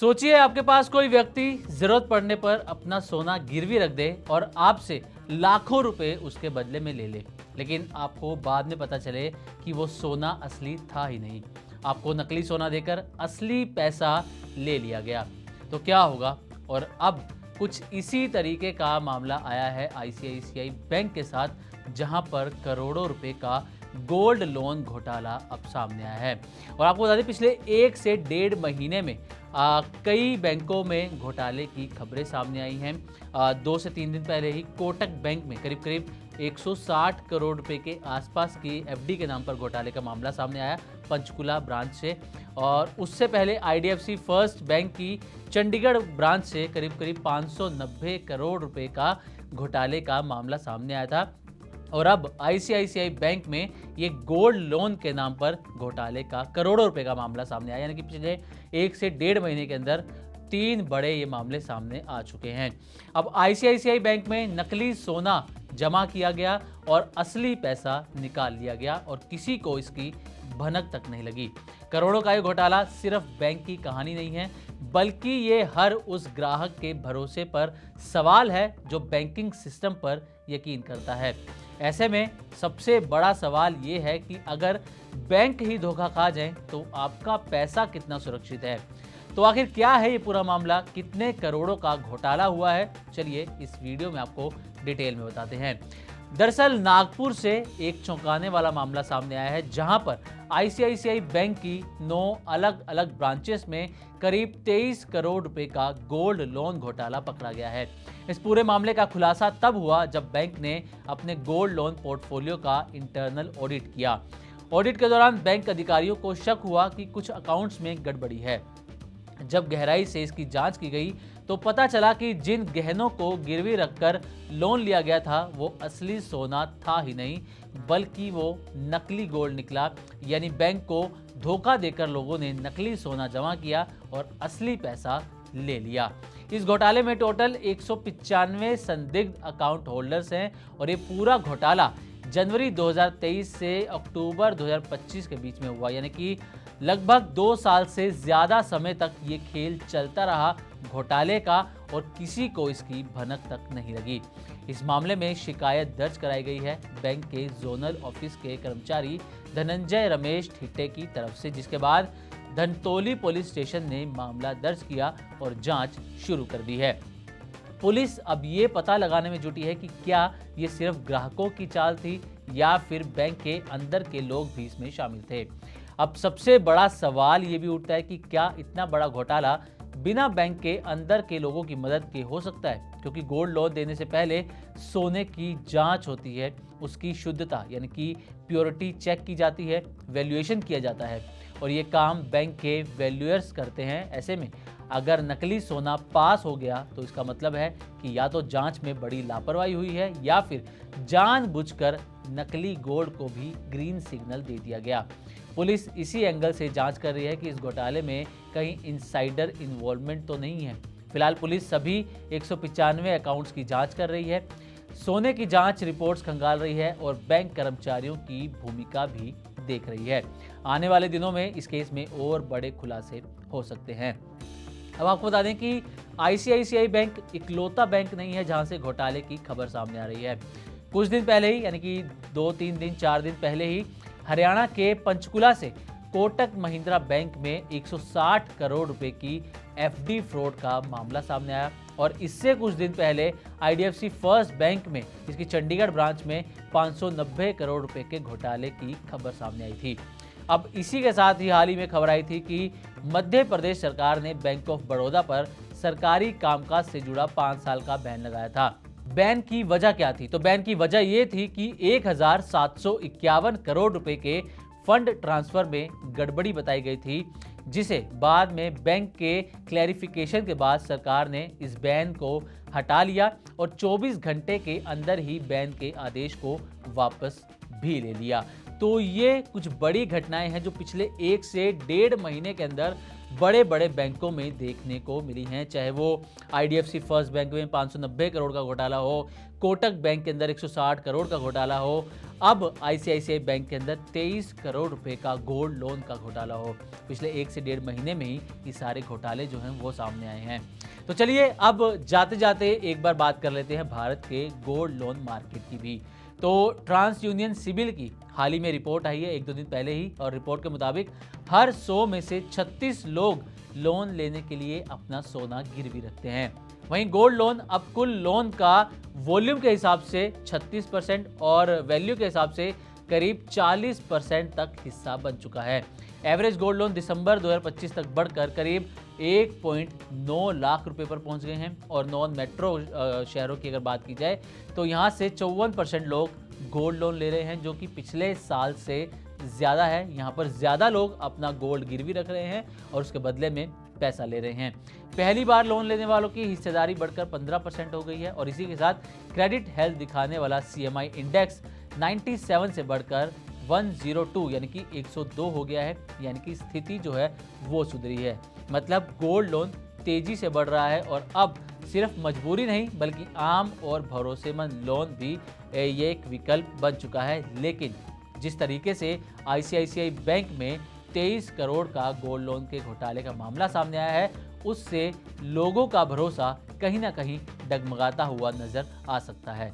सोचिए आपके पास कोई व्यक्ति जरूरत पड़ने पर अपना सोना गिरवी रख दे और आपसे लाखों रुपए उसके बदले में ले ले, लेकिन आपको बाद में पता चले कि वो सोना असली था ही नहीं। आपको नकली सोना देकर असली पैसा ले लिया गया, तो क्या होगा? और अब कुछ इसी तरीके का मामला आया है आईसीआईसीआई बैंक के साथ, जहां पर करोड़ों रुपए का गोल्ड लोन घोटाला अब सामने आया है। और आपको बता दें, पिछले 1 से 1.5 महीने में कई बैंकों में घोटाले की खबरें सामने आई हैं। 2 से 3 दिन पहले ही कोटक बैंक में करीब करीब 160 करोड़ रुपए के आसपास की एफडी के नाम पर घोटाले का मामला सामने आया पंचकुला ब्रांच से। और उससे पहले आईडीएफसी फर्स्ट बैंक की चंडीगढ़ ब्रांच से करीब करीब 590 करोड़ रुपए का घोटाले का मामला सामने आया था। और अब आईसीआईसीआई बैंक में ये गोल्ड लोन के नाम पर घोटाले का करोड़ों रुपए का मामला सामने आया, यानी कि पिछले 1 से 1.5 महीने के अंदर 3 बड़े ये मामले सामने आ चुके हैं। अब आईसीआईसीआई बैंक में नकली सोना जमा किया गया और असली पैसा निकाल लिया गया और किसी को इसकी भनक तक नहीं लगी। करोड़ों का ये घोटाला सिर्फ बैंक की कहानी नहीं है, बल्कि ये हर उस ग्राहक के भरोसे पर सवाल है जो बैंकिंग सिस्टम पर यकीन करता है। ऐसे में सबसे बड़ा सवाल ये है कि अगर बैंक ही धोखा खा जाए तो आपका पैसा कितना सुरक्षित है? तो आखिर क्या है ये पूरा मामला, कितने करोड़ों का घोटाला हुआ है? चलिए इस वीडियो में आपको डिटेल में बताते हैं। दरअसल नागपुर से एक चौंकाने वाला मामला सामने आया है, जहां पर आईसीआईसीआई बैंक की 9 अलग अलग ब्रांचेस में करीब 23 करोड़ रुपए का गोल्ड लोन घोटाला पकड़ा गया है। इस पूरे मामले का खुलासा तब हुआ जब बैंक ने अपने गोल्ड लोन पोर्टफोलियो का इंटरनल ऑडिट किया। ऑडिट के दौरान बैंक अधिकारियों को शक हुआ कि कुछ अकाउंट्स में गड़बड़ी है। जब गहराई से इसकी जांच की गई तो पता चला कि जिन गहनों को गिरवी रखकर लोन लिया गया था वो असली सोना था ही नहीं, बल्कि वो नकली गोल्ड निकला। यानी बैंक को धोखा देकर लोगों ने नकली सोना जमा किया और असली पैसा ले लिया। इस घोटाले में टोटल 195 संदिग्ध अकाउंट होल्डर्स हैं और ये पूरा घोटाला जनवरी 2023 से अक्टूबर 2025 के बीच में हुआ, यानी कि लगभग 2 साल से ज्यादा समय तक ये खेल चलता रहा घोटाले का और किसी को इसकी भनक तक नहीं लगी। इस मामले में शिकायत दर्ज कराई गई है बैंक के जोनल ऑफिस के कर्मचारी धनंजय रमेश ठिट्टे की तरफ से, जिसके बाद धनतोली पुलिस स्टेशन ने मामला दर्ज किया और जांच शुरू कर दी है। पुलिस अब ये पता लगाने में जुटी है कि क्या ये सिर्फ ग्राहकों की चाल थी या फिर बैंक के अंदर के लोग भी इसमें शामिल थे। अब सबसे बड़ा सवाल ये भी उठता है कि क्या इतना बड़ा घोटाला बिना बैंक के अंदर के लोगों की मदद के हो सकता है? क्योंकि गोल्ड लोन देने से पहले सोने की जांच होती है, उसकी शुद्धता यानी कि प्योरिटी चेक की जाती है, वैल्यूएशन किया जाता है और ये काम बैंक के वैल्यूअर्स करते हैं। ऐसे में अगर नकली सोना पास हो गया तो इसका मतलब है कि या तो जांच में बड़ी लापरवाही हुई है या फिर जानबूझकर नकली गोल्ड को भी ग्रीन सिग्नल दे दिया गया। पुलिस इसी एंगल से जांच कर रही है कि इस घोटाले में कहीं इनसाइडर इन्वॉल्वमेंट तो नहीं है। फिलहाल पुलिस सभी 195 अकाउंट्स की जांच कर रही है, सोने की जांच रिपोर्ट्स खंगाल रही है और बैंक कर्मचारियों की भूमिका भी देख रही है। आने वाले दिनों में इस केस में और बड़े खुलासे हो सकते हैं। अब आपको बता दें कि आईसीआईसीआई बैंक इकलौता बैंक नहीं है जहां से घोटाले की खबर सामने आ रही है। कुछ दिन पहले ही, यानी कि 2-3 दिन 4 दिन पहले ही हरियाणा के पंचकुला से कोटक महिंद्रा बैंक में 160 करोड़ रुपए की एफडी फ्रॉड का मामला सामने आया और इससे कुछ दिन पहले आईडीएफसी फर्स्ट बैंक में इसकी चंडीगढ़ ब्रांच में 590 करोड़ रुपए के घोटाले की खबर सामने आई थी। अब इसी के साथ ही हाल ही में खबर आई थी कि मध्य प्रदेश सरकार ने बैंक ऑफ बड़ौदा पर सरकारी कामकाज से जुड़ा 5 साल का बैन लगाया था। बैन की वजह क्या थी? तो बैन की वजह ये थी कि 1751 करोड़ रुपए के फंड ट्रांसफर में गड़बड़ी बताई गई थी, जिसे बाद में बैंक के क्लैरिफिकेशन के बाद सरकार ने इस बैन को हटा लिया और 24 घंटे के अंदर ही बैन के आदेश को वापस भी ले लिया। तो ये कुछ बड़ी घटनाएं हैं जो पिछले 1 से 1.5 महीने के अंदर बड़े बड़े बैंकों में देखने को मिली हैं, चाहे वो आईडीएफसी फर्स्ट बैंक में 590 करोड़ का घोटाला हो, कोटक बैंक के अंदर 160 करोड़ का घोटाला हो, अब आईसीआईसीआई बैंक के अंदर 23 करोड़ रुपए का गोल्ड लोन का घोटाला हो। पिछले 1 से 1.5 महीने में ही ये सारे घोटाले जो हैं वो सामने आए हैं। तो चलिए अब जाते जाते एक बार बात कर लेते हैं भारत के गोल्ड लोन मार्केट की भी। तो ट्रांस यूनियन सिबिल की हाल ही में रिपोर्ट आई है 1-2 दिन पहले ही, और रिपोर्ट के मुताबिक हर 100 में से 36 लोग लोन लेने के लिए अपना सोना गिरवी रखते हैं। वहीं गोल्ड लोन अब कुल लोन का वॉल्यूम के हिसाब से 36% और वैल्यू के हिसाब से करीब 40% तक हिस्सा बन चुका है। एवरेज गोल्ड लोन दिसंबर 2025 तक बढ़कर करीब 1.9 लाख रुपए पर पहुंच गए हैं, और नॉन मेट्रो शहरों की अगर बात की जाए तो यहां से 54% लोग गोल्ड लोन ले रहे हैं, जो कि पिछले साल से ज़्यादा है। यहाँ पर ज़्यादा लोग अपना गोल्ड गिरवी रख रहे हैं और उसके बदले में पैसा ले रहे हैं। पहली बार लोन लेने वालों की हिस्सेदारी बढ़कर 15% हो गई है, और इसी के साथ क्रेडिट हेल्थ दिखाने वाला CMI इंडेक्स 97 से बढ़कर 102 यानी कि 102 हो गया है, यानी कि स्थिति जो है वो सुधरी है। मतलब गोल्ड लोन तेजी से बढ़ रहा है, और अब सिर्फ मजबूरी नहीं बल्कि आम और भरोसेमंद लोन भी ये एक विकल्प बन चुका है। लेकिन जिस तरीके से आईसीआईसीआई बैंक में 23 करोड़ का गोल्ड लोन के घोटाले का मामला सामने आया है, उससे लोगों का भरोसा कहीं ना कहीं डगमगाता हुआ नजर आ सकता है।